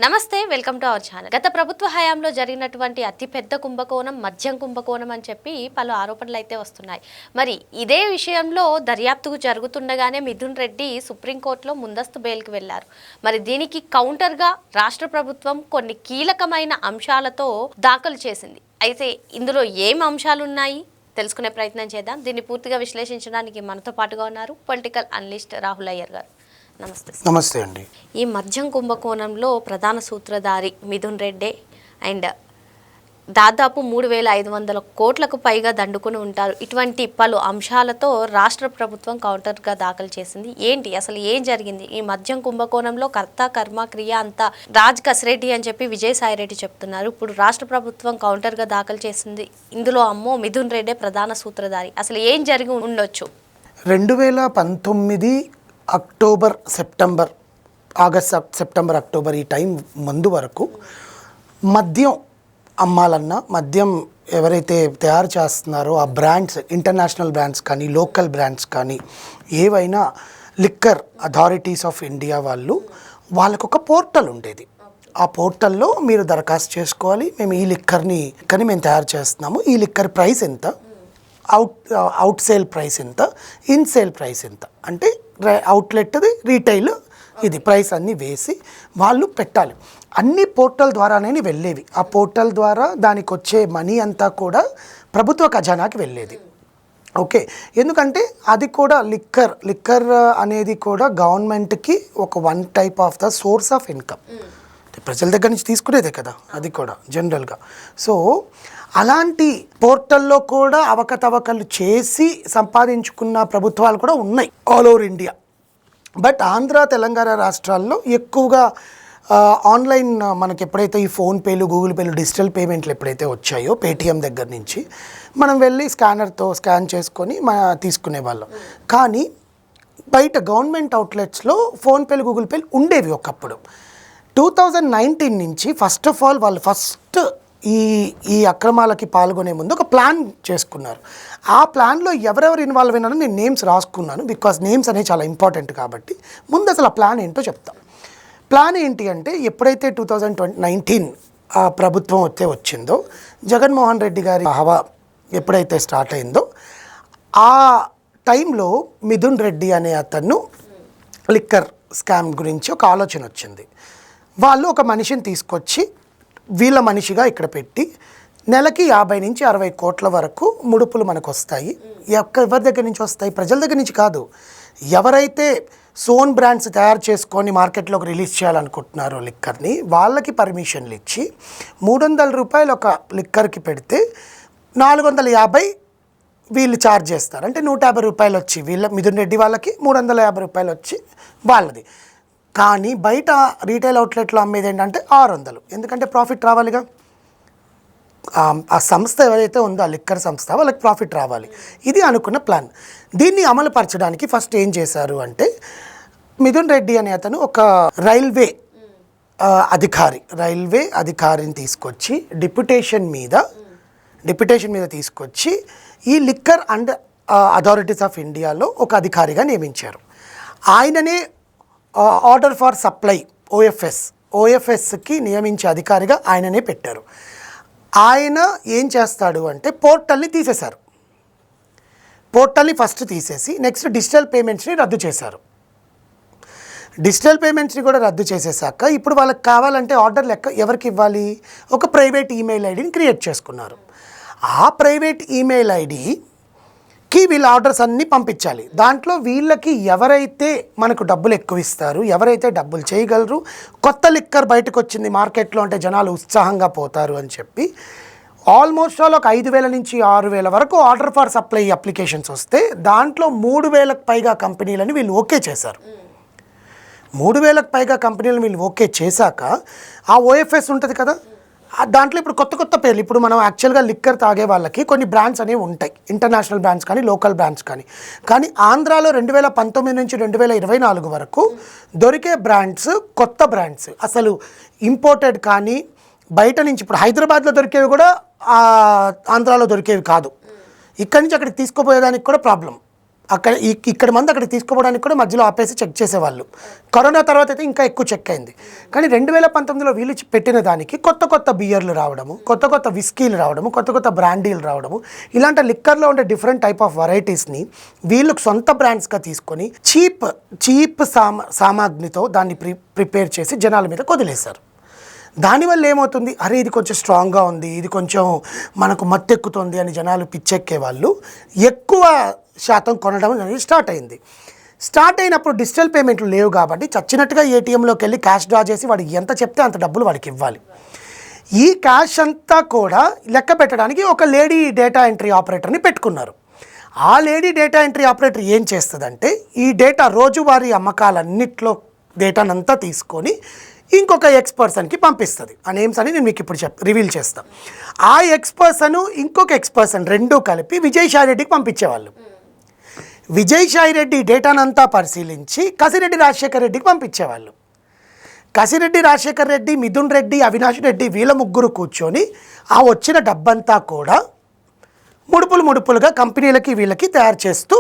నమస్తే, welcome to our channel. గత ప్రభుత్వ హయాంలో జరిగినటువంటి అతిపెద్ద కుంభకోణం మద్యం కుంభకోణం అని చెప్పి పలు ఆరోపణలు అయితే వస్తున్నాయి. మరి ఇదే విషయంలో దర్యాప్తు జరుగుతుండగానే మిథున్ రెడ్డి సుప్రీంకోర్టులో ముందస్తు బెయిల్కి వెళ్లారు. మరి దీనికి కౌంటర్గా రాష్ట్ర ప్రభుత్వం కొన్ని కీలకమైన అంశాలతో దాఖలు చేసింది. అయితే ఇందులో ఏం అంశాలు ఉన్నాయి తెలుసుకునే ప్రయత్నం చేద్దాం. దీన్ని పూర్తిగా విశ్లేషించడానికి మనతో పాటుగా ఉన్నారు పొలిటికల్ అనలిస్ట్ రాహుల్ అయ్యర్ గారు. నమస్తే. నమస్తే అండి. ఈ మద్యం కుంభకోణంలో ప్రధాన సూత్రధారి మిథున్ రెడ్డి అండ్ దాదాపు 3,500 కోట్లకు పైగా దండుకుని ఉంటారు. ఇటువంటి పలు అంశాలతో రాష్ట్ర ప్రభుత్వం కౌంటర్గా దాఖలు చేసింది. ఏంటి అసలు ఏం జరిగింది? ఈ మద్యం కుంభకోణంలో కర్త కర్మ క్రియ అంతా రాజ్ కసిరెడ్డి అని చెప్పి విజయసాయి రెడ్డి చెప్తున్నారు. ఇప్పుడు రాష్ట్ర ప్రభుత్వం కౌంటర్గా దాఖలు చేసింది. ఇందులో మిథున్ రెడ్డి ప్రధాన సూత్రధారి. అసలు ఏం జరిగి ఉండొచ్చు? 2019 అక్టోబర్ సెప్టెంబర్ సెప్టెంబర్ అక్టోబర్ ఈ టైం ముందు వరకు మద్యం అమ్మాలన్నా, మద్యం ఎవరైతే తయారు చేస్తున్నారో ఆ బ్రాండ్స్, ఇంటర్నేషనల్ బ్రాండ్స్ కానీ లోకల్ బ్రాండ్స్ కానీ ఏవైనా లిక్కర్ అథారిటీస్ ఆఫ్ ఇండియా వాళ్ళకు ఒక పోర్టల్ ఉండేది. ఆ పోర్టల్లో మీరు దరఖాస్తు చేసుకోవాలి. మేము ఈ లిక్కర్ని మేము తయారు చేస్తున్నాము, ఈ లిక్కర్ ప్రైస్ ఎంత, అవుట్ సేల్ ప్రైస్ ఎంత, ఇన్ సేల్ ప్రైస్ ఎంత, అంటే అవుట్లెట్ది రీటైల్ ఇది ప్రైస్ అన్నీ వేసి వాళ్ళు పెట్టాలి. అన్ని పోర్టల్ ద్వారానే వెళ్ళేవి. ఆ పోర్టల్ ద్వారా దానికి వచ్చే మనీ అంతా కూడా ప్రభుత్వ ఖజానాకి వెళ్ళేది. ఓకే, ఎందుకంటే అది కూడా లిక్కర్ అనేది కూడా గవర్నమెంట్కి ఒక one type of the source of income. ప్రజల దగ్గర నుంచి తీసుకునేదే కదా అది కూడా జనరల్గా. సో అలాంటి పోర్టల్లో కూడా అవకతవకలు చేసి సంపాదించుకున్న ప్రభుత్వాలు కూడా ఉన్నాయి all over India. But Andhra, Telangana రాష్ట్రాల్లో ఎక్కువగా ఆన్లైన్ మనకి ఎప్పుడైతే ఈ ఫోన్పేలు, గూగుల్ పేలు, డిజిటల్ పేమెంట్లు ఎప్పుడైతే వచ్చాయో పేటిఎం దగ్గర నుంచి మనం వెళ్ళి స్కానర్తో స్కాన్ చేసుకొని తీసుకునే వాళ్ళం. కానీ బయట గవర్నమెంట్ అవుట్లెట్స్లో ఫోన్పేలు, గూగుల్ పేలు ఉండేవి ఒకప్పుడు. 2019 నుంచి ఫస్ట్ ఆఫ్ ఆల్ వాళ్ళు ఈ అక్రమాలకి పాల్గొనే ముందు ఒక ప్లాన్ చేసుకున్నారు. ఆ ప్లాన్లో ఎవరెవరు ఇన్వాల్వ్ అయినారో నేను నేమ్స్ రాసుకున్నాను, బికాస్ నేమ్స్ అనేవి చాలా ఇంపార్టెంట్ కాబట్టి. ముందు అసలు ఆ ప్లాన్ ఏంటో చెప్తాం. ప్లాన్ ఏంటి అంటే, ఎప్పుడైతే 2019 ప్రభుత్వం వచ్చిందో, జగన్మోహన్ రెడ్డి గారి హవా ఎప్పుడైతే స్టార్ట్ అయిందో ఆ టైంలో మిథున్ రెడ్డి అనే అతను లిక్కర్ స్కామ్ గురించి ఒక ఆలోచన వచ్చింది. వాళ్ళు ఒక మనిషిని తీసుకొచ్చి వీళ్ళ మనిషిగా ఇక్కడ పెట్టి నెలకి 50 నుంచి 60 కోట్ల వరకు ముడుపులు మనకు వస్తాయి. ఎవరి దగ్గర నుంచి వస్తాయి? ప్రజల దగ్గర నుంచి కాదు. ఎవరైతే సోన్ బ్రాండ్స్ తయారు చేసుకొని మార్కెట్లోకి రిలీజ్ చేయాలనుకుంటున్నారో లిక్కర్ని, వాళ్ళకి పర్మిషన్లు ఇచ్చి 300 రూపాయలు ఒక లిక్కర్కి పెడితే 450 వీళ్ళు ఛార్జ్ చేస్తారు. అంటే 150 రూపాయలు వచ్చి వీళ్ళ మిథున్ రెడ్డి వాళ్ళకి, 350 రూపాయలు వచ్చి వాళ్ళది. కానీ బయట రీటైల్ అవుట్లెట్లో అమ్మేది ఏంటంటే 600. ఎందుకంటే ప్రాఫిట్ రావాలిగా. ఆ సంస్థ ఎవరైతే ఉందో ఆ లిక్కర్ సంస్థ, వాళ్ళకి ప్రాఫిట్ రావాలి. ఇది అనుకున్న ప్లాన్. దీన్ని అమలుపరచడానికి ఫస్ట్ ఏం చేశారు అంటే, మిథున్ రెడ్డి అనే అతను ఒక రైల్వే అధికారిని తీసుకొచ్చి డిప్యుటేషన్ మీద తీసుకొచ్చి ఈ లిక్కర్ అండ్ అథారిటీస్ ఆఫ్ ఇండియాలో ఒక అధికారిగా నియమించారు. ఆయననే ఆర్డర్ ఫర్ సప్లై ఓఎఫ్ఎస్కి నియమించే అధికారిగా ఆయననే పెట్టారు. ఆయన ఏం చేస్తాడు అంటే పోర్టల్ని తీసేశారు. పోర్టల్ని ఫస్ట్ తీసేసి నెక్స్ట్ డిజిటల్ పేమెంట్స్ని రద్దు చేశారు. డిజిటల్ పేమెంట్స్ని కూడా రద్దు చేసేసాక ఇప్పుడు వాళ్ళకి కావాలంటే ఆర్డర్ ఎవరికి ఇవ్వాలి? ఒక ప్రైవేట్ ఈమెయిల్ ఐడిని క్రియేట్ చేసుకున్నారు. ఆ ప్రైవేట్ ఈమెయిల్ ఐడికి వీళ్ళ ఆర్డర్స్ అన్నీ పంపించాలి. దాంట్లో వీళ్ళకి ఎవరైతే మనకు డబ్బులు ఎక్కువ ఇస్తారు, ఎవరైతే డబ్బులు చేయగలరు, కొత్త లిక్కర్ బయటకు వచ్చింది మార్కెట్లో అంటే జనాలు ఉత్సాహంగా పోతారు అని చెప్పి ఆల్మోస్ట్ ఆల్ ఒక 5,000 నుంచి 6,000 వరకు ఆర్డర్ ఫర్ సప్లై అప్లికేషన్స్ వస్తే దాంట్లో 3,000కు పైగా కంపెనీలని వీళ్ళు ఓకే చేశారు. 3,000కు పైగా కంపెనీలను వీళ్ళు ఓకే చేశాక ఆ ఓఎఫ్ఎస్ ఉంటుంది కదా, దాంట్లో ఇప్పుడు కొత్త పేర్లు, ఇప్పుడు మనం యాక్చువల్గా లిక్కర్ తాగే వాళ్ళకి కొన్ని బ్రాండ్స్ అనేవి ఉంటాయి, ఇంటర్నేషనల్ బ్రాండ్స్ కానీ లోకల్ బ్రాండ్స్ కానీ ఆంధ్రాలో 2019 నుంచి 2024 వరకు దొరికే బ్రాండ్స్ కొత్త బ్రాండ్స్, అసలు ఇంపోర్టెడ్ కానీ బయట నుంచి ఇప్పుడు హైదరాబాద్లో దొరికేవి కూడా ఆంధ్రాలో దొరికేవి కాదు. ఇక్కడి నుంచి అక్కడికి తీసుకుపోయేదానికి కూడా ప్రాబ్లం. అక్కడ ఇక్కడ మంది అక్కడ తీసుకోవడానికి కూడా మధ్యలో ఆపేసి చెక్ చేసేవాళ్ళు. కరోనా తర్వాత అయితే ఇంకా ఎక్కువ చెక్ అయింది. కానీ 2019లో వీళ్ళు పెట్టిన దానికి కొత్త కొత్త బియర్లు రావడము, కొత్త కొత్త విస్కీలు రావడము, కొత్త కొత్త బ్రాండీలు రావడము, ఇలాంటి లిక్కర్లో ఉండే డిఫరెంట్ టైప్ ఆఫ్ వెరైటీస్ని వీళ్ళు సొంత బ్రాండ్స్గా తీసుకొని చీప్ సామాగ్రితో దాన్ని ప్రిపేర్ చేసి జనాల మీద వదిలేశారు. దానివల్ల ఏమవుతుంది, అరే ఇది కొంచెం స్ట్రాంగ్గా ఉంది, ఇది కొంచెం మనకు మత్తెక్కుతుంది అని జనాలు పిచ్చెక్కే వాళ్ళు ఎక్కువ శాతం కొనడం అనేది స్టార్ట్ అయినప్పుడు డిజిటల్ పేమెంట్లు లేవు కాబట్టి చచ్చినట్టుగా ఏటీఎంలోకి వెళ్ళి క్యాష్ డ్రా చేసి వాడికి ఎంత చెప్తే అంత డబ్బులు వాడికి ఇవ్వాలి. ఈ క్యాష్ అంతా కూడా లెక్క పెట్టడానికి ఒక లేడీ డేటా ఎంట్రీ ఆపరేటర్ని పెట్టుకున్నారు. ఆ లేడీ డేటా ఎంట్రీ ఆపరేటర్ ఏం చేస్తుందంటే ఈ డేటా రోజువారీ అమ్మకాలన్నిట్లో డేటానంతా తీసుకొని ఇంకొక ఎక్స్పర్సన్కి పంపిస్తుంది. ఆ నేమ్స్ అని నేను మీకు ఇప్పుడు రివీల్ చేస్తాను. ఆ ఎక్స్పర్సన్ ఇంకొక ఎక్స్పర్సన్ రెండూ కలిపి విజయసాయి రెడ్డికి పంపించేవాళ్ళు. విజయసాయి రెడ్డి డేటానంతా పరిశీలించి కసిరెడ్డి రాజశేఖర్ రెడ్డికి పంపించేవాళ్ళు. కసిరెడ్డి రాజశేఖర్ రెడ్డి, మిథున్ రెడ్డి, అవినాష్ రెడ్డి వీళ్ళ ముగ్గురు కూర్చొని ఆ వచ్చిన డబ్బంతా కూడా ముడుపులుగా కంపెనీలకి వీళ్ళకి తయారు చేస్తూ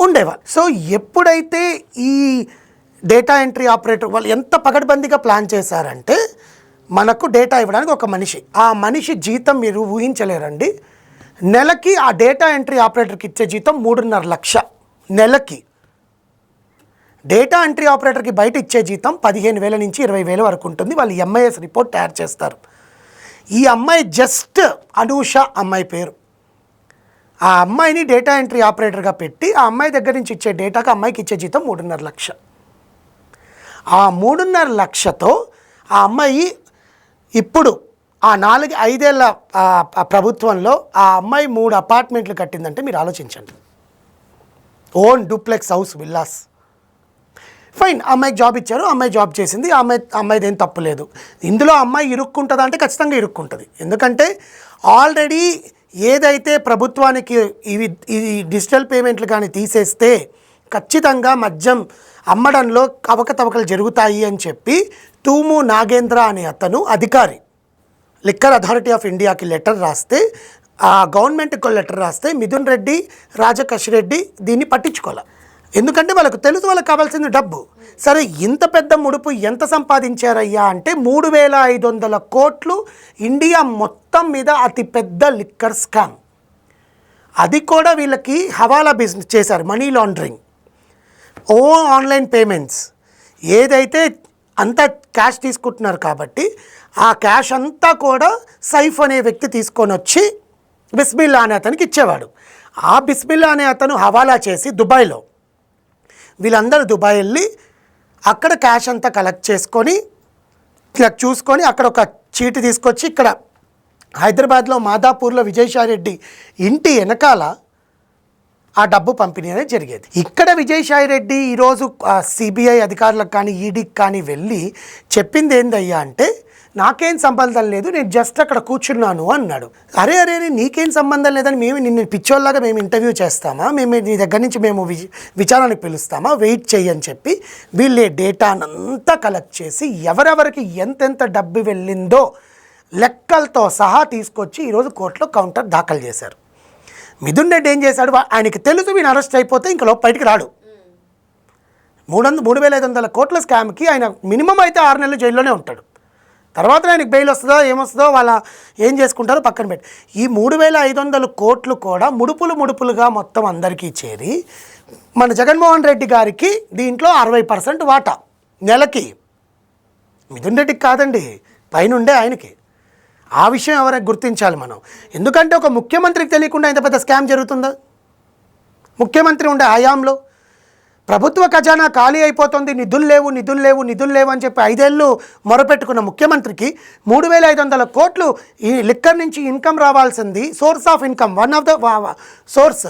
ఉండేవాళ్ళు. సో ఎప్పుడైతే ఈ డేటా ఎంట్రీ ఆపరేటర్ వాళ్ళు ఎంత పగడ్బందీగా ప్లాన్ చేశారంటే మనకు డేటా ఇవ్వడానికి ఒక మనిషి, ఆ మనిషి జీతం మీరు ఊహించలేరండి. నెలకి ఆ డేటా ఎంట్రీ ఆపరేటర్కి ఇచ్చే జీతం 3.5 లక్ష నెలకి. డేటా ఎంట్రీ ఆపరేటర్కి బయట ఇచ్చే జీతం 15,000 నుంచి 20,000 వరకు ఉంటుంది. వాళ్ళు ఎంఐఎస్ రిపోర్ట్ తయారు చేస్తారు. ఈ అమ్మాయి జస్ట్ అనూష అమ్మాయి పేరు. ఆ అమ్మాయిని డేటా ఎంట్రీ ఆపరేటర్గా పెట్టి ఆ అమ్మాయి దగ్గర నుంచి ఇచ్చే డేటాకి అమ్మాయికి ఇచ్చే జీతం 3.5 లక్ష. ఆ 3.5 లక్షతో ఆ అమ్మాయి ఇప్పుడు ఆ 4-5 ఏళ్ళ ప్రభుత్వంలో ఆ అమ్మాయి 3 అపార్ట్మెంట్లు కట్టిందంటే మీరు ఆలోచించండి. Own duplex house villas. Fine, అమ్మాయికి జాబ్ ఇచ్చారు, అమ్మాయి జాబ్ చేసింది, అమ్మాయిది ఏం తప్పు లేదు. ఇందులో అమ్మాయి ఇరుక్కుంటుందా అంటే ఖచ్చితంగా ఇరుక్కుంటుంది. ఎందుకంటే ఆల్రెడీ ఏదైతే ప్రభుత్వానికి ఈ డిజిటల్ పేమెంట్లు కానీ తీసేస్తే ఖచ్చితంగా మద్యం అమ్మడంలో అవకతవకలు జరుగుతాయి అని చెప్పి తూము నాగేంద్ర అనే అతను అధికారి లిక్కర్ అథారిటీ ఆఫ్ ఇండియాకి లెటర్ రాస్తే, ఆ గవర్నమెంట్కి లెటర్ రాస్తే మిథున్ రెడ్డి, రాజకష్ రెడ్డి దీన్ని పట్టించుకోవాలి. ఎందుకంటే వాళ్ళకు తెలుసు వాళ్ళకి కావాల్సింది డబ్బు. సరే, ఇంత పెద్ద ముడుపు ఎంత సంపాదించారయ్యా అంటే 3,500 కోట్లు ఇండియా మొత్తం మీద అతిపెద్ద లిక్కర్ స్కామ్. అది కూడా వీళ్ళకి హవాలా బిజినెస్ చేశారు, మనీ లాండరింగ్, ఆన్లైన్ పేమెంట్స్. ఏదైతే అంతా క్యాష్ తీసుకుంటున్నారు కాబట్టి ఆ క్యాష్ అంతా కూడా సైఫ్ అనే వ్యక్తి తీసుకొని వచ్చి బిస్మిల్లా అనే అతనికి ఇచ్చేవాడు. ఆ బిస్మిల్లా అనే అతను హవాలా చేసి దుబాయ్లో, వీళ్ళందరూ దుబాయ్ వెళ్ళి అక్కడ క్యాష్ అంతా కలెక్ట్ చేసుకొని ఇలా చూసుకొని అక్కడ ఒక చీటి తీసుకొచ్చి ఇక్కడ హైదరాబాద్లో మాదాపూర్లో విజయసాయి రెడ్డి ఇంటి వెనకాల ఆ డబ్బు పంపిణీ అనేది జరిగేది. ఇక్కడ విజయసాయి రెడ్డి ఈరోజు సిబిఐ అధికారులకు కానీ ఈడీకి కానీ వెళ్ళి చెప్పింది ఏందయ్యా అంటే నాకేం సంబంధం లేదు, నేను జస్ట్ అక్కడ కూర్చున్నాను అన్నాడు. అరే నీకేం సంబంధం లేదని మేము నిన్ను పిచ్చోళ్ళలాగా మేము ఇంటర్వ్యూ చేస్తామా, మేము నీ దగ్గర నుంచి మేము విచారణకు పిలుస్తామా, వెయిట్ చెయ్యని చెప్పి వీళ్ళే డేటానంతా కలెక్ట్ చేసి ఎవరెవరికి ఎంతెంత డబ్బు వెళ్ళిందో లెక్కలతో సహా తీసుకొచ్చి ఈరోజు కోర్టులో కౌంటర్ దాఖలు చేశారు. మిథున్ రెడ్డి ఏం చేశాడు, ఆయనకి తెలుసు వీళ్ళు అరెస్ట్ అయిపోతే ఇంక బయటికి రాడు. 3,500 కోట్ల స్కామ్కి ఆయన మినిమం అయితే 6 నెలలు జైల్లోనే ఉంటాడు. తర్వాత ఆయనకి బెయిల్ వస్తుందో ఏమొస్తుందో వాళ్ళ ఏం చేసుకుంటారో పక్కన పెట్టి, ఈ 3,500 కోట్లు కూడా ముడుపులుగా మొత్తం అందరికీ చేరి మన జగన్మోహన్ రెడ్డి గారికి దీంట్లో 60% వాటా నెలకి. మిథున్ రెడ్డికి కాదండి, పైనుండే ఆయనకి. ఆ విషయం ఎవరైనా గుర్తించాలి మనం. ఎందుకంటే ఒక ముఖ్యమంత్రికి తెలియకుండా ఇంత పెద్ద స్కామ్ జరుగుతుందా? ముఖ్యమంత్రి ఉండే హయాంలో ప్రభుత్వ ఖజానా ఖాళీ అయిపోతుంది, నిధులు లేవు అని చెప్పి 5 ఏళ్ళు మొరపెట్టుకున్న ముఖ్యమంత్రికి 3,500 కోట్లు ఈ లిక్కర్ నుంచి ఇన్కమ్ రావాల్సింది, source of income, one of the source.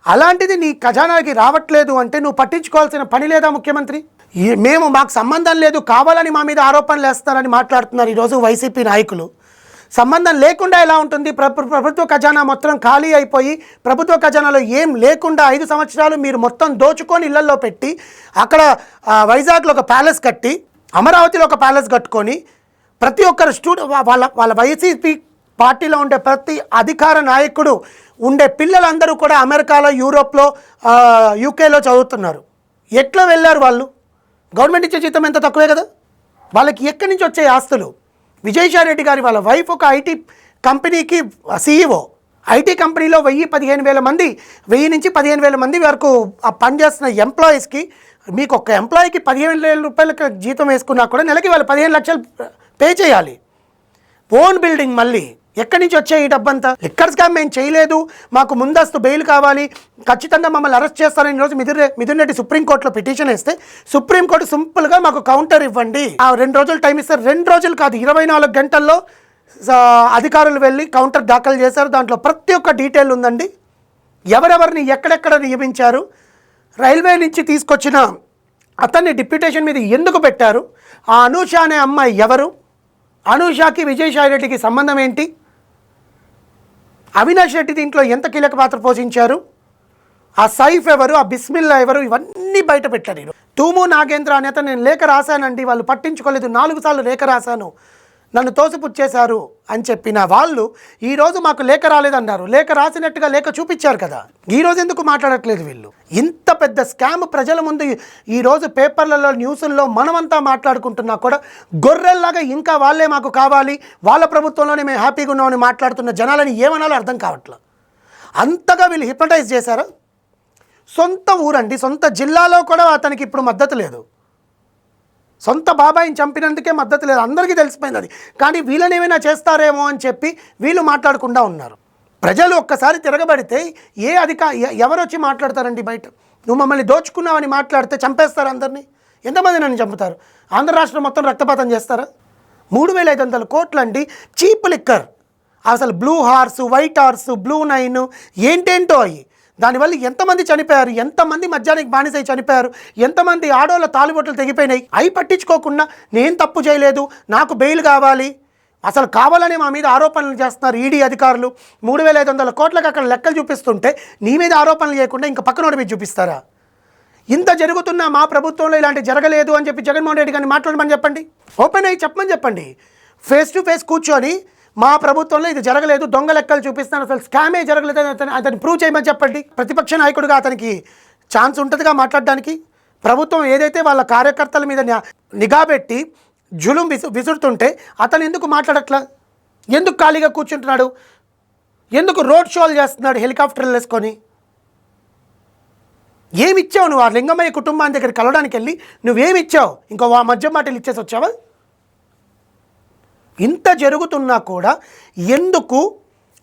అలాంటిది నీ ఖజానాకి రావట్లేదు అంటే నువ్వు పట్టించుకోవాల్సిన పని లేదా ముఖ్యమంత్రి? మాకు సంబంధం లేదు, కావాలని మా మీద ఆరోపణలు వేస్తారని మాట్లాడుతున్నారు ఈరోజు వైసీపీ నాయకులు. సంబంధం లేకుండా ఎలా ఉంటుంది? ప్రభుత్వ ఖజానా మొత్తం ఖాళీ అయిపోయి ప్రభుత్వ ఖజానాలో ఏం లేకుండా 5 సంవత్సరాలు మీరు మొత్తం దోచుకొని ఇళ్లలో పెట్టి, అక్కడ వైజాగ్లో ఒక ప్యాలెస్ కట్టి, అమరావతిలో ఒక ప్యాలెస్ కట్టుకొని ప్రతి ఒక్కరు వాళ్ళ వైసీపీ పార్టీలో ఉండే ప్రతి అధికార నాయకుడు ఉండే పిల్లలందరూ కూడా అమెరికాలో, యూరోప్లో, యూకేలో చదువుతున్నారు. ఎట్లా వెళ్ళారు వాళ్ళు? గవర్నమెంట్ ఇచ్చే జీతం ఎంత తక్కువే కదా. వాళ్ళకి ఎక్కడి నుంచి వచ్చే ఆస్తులు? విజయసాయి రెడ్డి గారి వాళ్ళ వైఫ్ ఒక ఐటీ కంపెనీకి CEO. ఐటీ కంపెనీలో 1000-15,000 మంది, 1000 నుంచి 15,000 మంది వరకు పనిచేస్తున్న ఎంప్లాయీస్కి, మీకు ఒక ఎంప్లాయీకి 15,000 రూపాయలకి జీతం వేసుకున్నా కూడా నెలకి వాళ్ళు 15 లక్షలు పే చేయాలి. ఓన్ బిల్డింగ్ మళ్ళీ ఎక్కడి నుంచి వచ్చే ఈ డబ్బంతా? లిక్కర్ స్కామ్ మేము చేయలేదు, మాకు ముందస్తు బెయిల్ కావాలి, ఖచ్చితంగా మమ్మల్ని అరెస్ట్ చేస్తారని ఈరోజు మిథున్ రెడ్డి సుప్రీంకోర్టులో పిటిషన్ వేస్తే సుప్రీంకోర్టు సింపుల్గా మాకు కౌంటర్ ఇవ్వండి, 2 రోజులు టైం ఇస్తారు. 2 రోజులు కాదు, 24 గంటల్లో అధికారులు వెళ్ళి కౌంటర్ దాఖలు చేశారు. దాంట్లో ప్రతి ఒక్క డీటెయిల్ ఉందండి. ఎవరెవరిని ఎక్కడెక్కడ నియమించారు, రైల్వే నుంచి తీసుకొచ్చిన అతన్ని డిప్యూటేషన్ మీద ఎందుకు పెట్టారు, ఆ అనూష అనే అమ్మాయి ఎవరు, అనూషకి విజయసాయి రెడ్డికి సంబంధం ఏంటి, అవినాష్ రెడ్డి దీంట్లో ఎంత కీలక పాత్ర పోషించారు, ఆ సైఫ్ ఎవరు, ఆ బిస్మిల్లా ఎవరు, ఇవన్నీ బయట పెట్టారు. తూము నాగేంద్ర అనే అతను నేను లేఖ రాశానండి, వాళ్ళు పట్టించుకోలేదు, 4 సార్లు లేఖ రాశాను, నన్ను తోసిపుచ్చేశారు అని చెప్పిన వాళ్ళు ఈరోజు మాకు లేఖ రాలేదన్నారు. లేఖ రాసినట్టుగా లేఖ చూపించారు కదా, ఈరోజు ఎందుకు మాట్లాడట్లేదు వీళ్ళు? ఇంత పెద్ద స్కామ్ ప్రజల ముందు ఈరోజు పేపర్లలో, న్యూస్ల్లో మనమంతా మాట్లాడుకుంటున్నా కూడా గొర్రెల్లాగా ఇంకా వాళ్ళే మాకు కావాలి, వాళ్ళ ప్రభుత్వంలోనే మేము హ్యాపీగా ఉన్నామని మాట్లాడుతున్న జనాలని ఏమనాలో అర్థం కావట్లేదు. అంతగా వీళ్ళు హిప్నటైజ్ చేశారు. సొంత ఊరండి, సొంత జిల్లాలో కూడా అతనికి ఇప్పుడు మద్దతు లేదు. సొంత బాబాయిని చంపినందుకే మద్దతు లేదు, అందరికీ తెలిసిపోయింది అది. కానీ వీళ్ళని ఏమైనా చేస్తారేమో అని చెప్పి వీళ్ళు మాట్లాడకుండా ఉన్నారు. ప్రజలు ఒక్కసారి తిరగబడితే ఎవరు వచ్చి మాట్లాడతారండి బయట? నువ్వు మమ్మల్ని దోచుకున్నావని మాట్లాడితే చంపేస్తారు అందరినీ. ఎంతమంది నన్ను చంపుతారు? ఆంధ్ర రాష్ట్రం మొత్తం రక్తపాతం చేస్తారా? 3,500 కోట్లు అండి చీప్ లిక్కర్. అసలు blue horse, white horse, blue nine ఏంటేంటో అయ్యి. దానివల్ల ఎంతమంది చనిపోయారు, ఎంతమంది మద్యానికి బానిసై చనిపోయారు, ఎంతమంది ఆడోళ్ళ తాలిబొట్లు తెగిపోయినాయి. అవి పట్టించుకోకుండా నేను తప్పు చేయలేదు, నాకు బెయిల్ కావాలి, అసలు కావాలని మా మీద ఆరోపణలు చేస్తున్నారు ఈడీ అధికారులు. 3,500 కోట్లకు అక్కడ లెక్కలు చూపిస్తుంటే నీ మీద ఆరోపణలు చేయకుండా ఇంకా పక్కనోడి మీద చూపిస్తారా? ఇంత జరుగుతున్నా మా ప్రభుత్వంలో ఇలాంటి జరగలేదు అని చెప్పి జగన్మోహన్ రెడ్డి గారిని మాట్లాడమని చెప్పండి, ఓపెన్ అయ్యి చెప్పమని చెప్పండి. ఫేస్ టు ఫేస్ కూర్చొని మా ప్రభుత్వంలో ఇది జరగలేదు, దొంగ లెక్కలు చూపిస్తున్నారు, అసలు స్కామే జరగలేదు అతను ప్రూవ్ చేయమని చెప్పండి. ప్రతిపక్ష నాయకుడిగా అతనికి ఛాన్స్ ఉంటుందిగా మాట్లాడడానికి. ప్రభుత్వం ఏదైతే వాళ్ళ కార్యకర్తల మీద నిఘా పెట్టి జులుం విసురుతుంటే అతను ఎందుకు మాట్లాడట్లా? ఎందుకు ఖాళీగా కూర్చుంటున్నాడు? ఎందుకు రోడ్ షోలు చేస్తున్నాడు హెలికాప్టర్లు వేసుకొని? ఏమిచ్చావు నువ్వు? ఆ లింగమయ్య కుటుంబాన్ని దగ్గరికి కలవడానికి వెళ్ళి నువ్వేమిచ్చావు? ఇంకో మధ్య మాటలు ఇచ్చేసి వచ్చావా? ఇంత జరుగుతున్నా కూడా ఎందుకు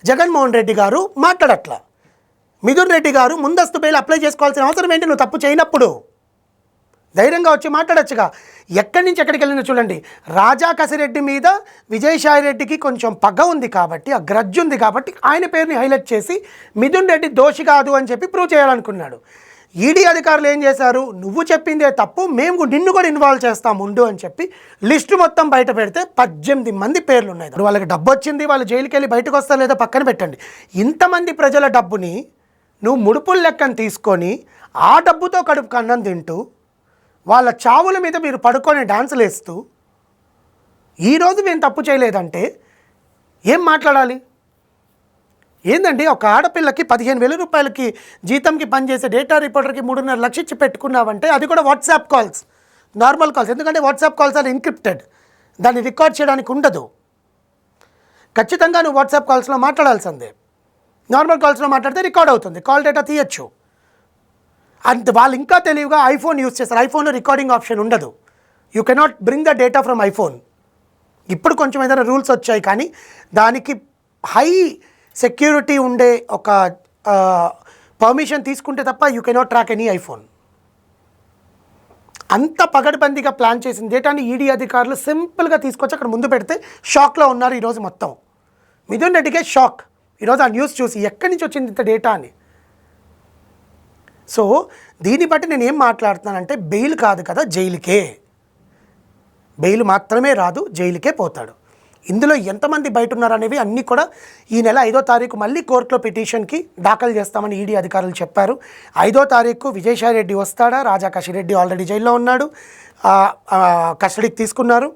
జగన్మోహన్ రెడ్డి గారు మాట్లాడట్లా? మిథున్ రెడ్డి గారు ముందస్తు బెయిల్ అప్లై చేసుకోవాల్సిన అవసరం ఏంటి? నువ్వు తప్పు చేయనప్పుడు ధైర్యంగా వచ్చి మాట్లాడచ్చుగా. ఎక్కడి నుంచి ఎక్కడికి వెళ్ళినా చూడండి, రాజా కసిరెడ్డి మీద విజయసాయి రెడ్డికి కొంచెం పగ ఉంది కాబట్టి, ఆ గ్రడ్జ్ ఉంది కాబట్టి ఆయన పేరుని హైలైట్ చేసి మిథున్ రెడ్డి దోషి కాదు అని చెప్పి ప్రూవ్ చేయాలనుకున్నాడు. ఈడీ అధికారులు ఏం చేశారు? నువ్వు చెప్పిందే తప్పు, మేము నిన్ను కూడా ఇన్వాల్వ్ చేస్తాం ఉండు అని చెప్పి లిస్టు మొత్తం బయట పెడితే 18 మంది పేర్లు ఉన్నాయి. వాళ్ళకి డబ్బు వచ్చింది, వాళ్ళు జైలుకి వెళ్ళి బయటకు వస్తా లేదా పక్కన పెట్టండి. ఇంతమంది ప్రజల డబ్బుని నువ్వు ముడుపుల లెక్కను తీసుకొని ఆ డబ్బుతో కడుపు అన్నం తింటూ వాళ్ళ చావుల మీద మీరు పడుకొని డాన్సులు వేస్తూ ఈరోజు మేము తప్పు చేయలేదంటే ఏం మాట్లాడాలి? ఏందండి, ఒక ఆడపిల్లకి 15,000 రూపాయలకి జీతంకి పనిచేసే డేటా రిపోర్టర్కి 3.5 లక్షలు ఇచ్చి పెట్టుకున్నావంటే అది కూడా వాట్సాప్ కాల్స్, నార్మల్ కాల్స్. ఎందుకంటే వాట్సాప్ కాల్స్ ఆర్ ఎన్క్రిప్టెడ్, దాన్ని రికార్డ్ చేయడానికి ఉండదు. ఖచ్చితంగా నువ్వు వాట్సాప్ కాల్స్లో మాట్లాడాల్సిందే. నార్మల్ కాల్స్లో మాట్లాడితే రికార్డ్ అవుతుంది, కాల్ డేటా తీయచ్చు. అంత వాళ్ళు ఇంకా తెలివిగా ఐఫోన్ యూస్ చేస్తారు. ఐఫోన్లో రికార్డింగ్ ఆప్షన్ ఉండదు. You cannot bring the data from iPhone. ఇప్పుడు కొంచెం ఏదైనా రూల్స్ వచ్చాయి, కానీ దానికి హై సెక్యూరిటీ ఉండే ఒక పర్మిషన్ తీసుకుంటే తప్ప you cannot track any iPhone. అంత పగడ్బందీగా ప్లాన్ చేసిన డేటాని ఈడీ అధికారులు సింపుల్గా తీసుకొచ్చి అక్కడ ముందు పెడితే షాక్లో ఉన్నారు ఈరోజు మొత్తం. మిథున్ రెడ్డికే షాక్ ఈరోజు ఆ న్యూస్ చూసి, ఎక్కడి నుంచి వచ్చింది ఇంత డేటా అని. సో దీన్ని బట్టి నేను ఏం మాట్లాడుతున్నానంటే, బెయిల్ కాదు కదా, జైలుకే. బెయిల్ మాత్రమే రాదు, జైలుకే పోతాడు. ఇందులో ఎంతమంది బయట ఉన్నారనేవి అన్నీ కూడా ఈ నెల 5వ తారీఖు మళ్ళీ కోర్టులో పిటిషన్కి దాఖలు చేస్తామని ఈడీ అధికారులు చెప్పారు. 5వ తారీఖు విజయసాయి రెడ్డి వస్తాడా? రాజా కసిరెడ్డి ఆల్రెడీ జైల్లో ఉన్నాడు, కస్టడీకి తీసుకున్నారు.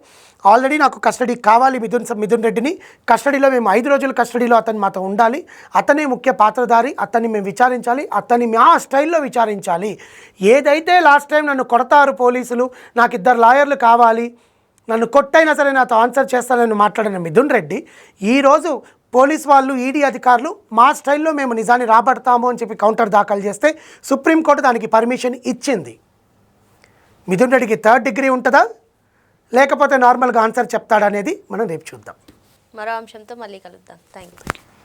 ఆల్రెడీ నాకు కస్టడీ కావాలి మిథున్ రెడ్డిని. కస్టడీలో మేము 5 రోజులు కస్టడీలో అతను మాతో ఉండాలి. అతనే ముఖ్య పాత్రధారి. అతన్ని మేము విచారించాలి. అతన్ని మా స్టైల్లో విచారించాలి. ఏదైతే లాస్ట్ టైం నన్ను కొడతారు పోలీసులు, నాకు 2 లాయర్లు కావాలి, నన్ను కొట్టైనా సరే నాతో ఆన్సర్ చేస్తానని మాట్లాడిన మిథున్ రెడ్డి ఈరోజు పోలీస్ వాళ్ళు, ఈడీ అధికారులు మా స్టైల్లో మేము నిజాన్ని రాబడతాము అని చెప్పి కౌంటర్ దాఖలు చేస్తే సుప్రీంకోర్టు దానికి పర్మిషన్ ఇచ్చింది. మిథున్ రెడ్డికి 3rd డిగ్రీ ఉంటుందా లేకపోతే నార్మల్గా ఆన్సర్ చెప్తాడనేది మనం రేపు చూద్దాం. మరో అంశంతో మళ్ళీ కలుద్దాం. Thank you.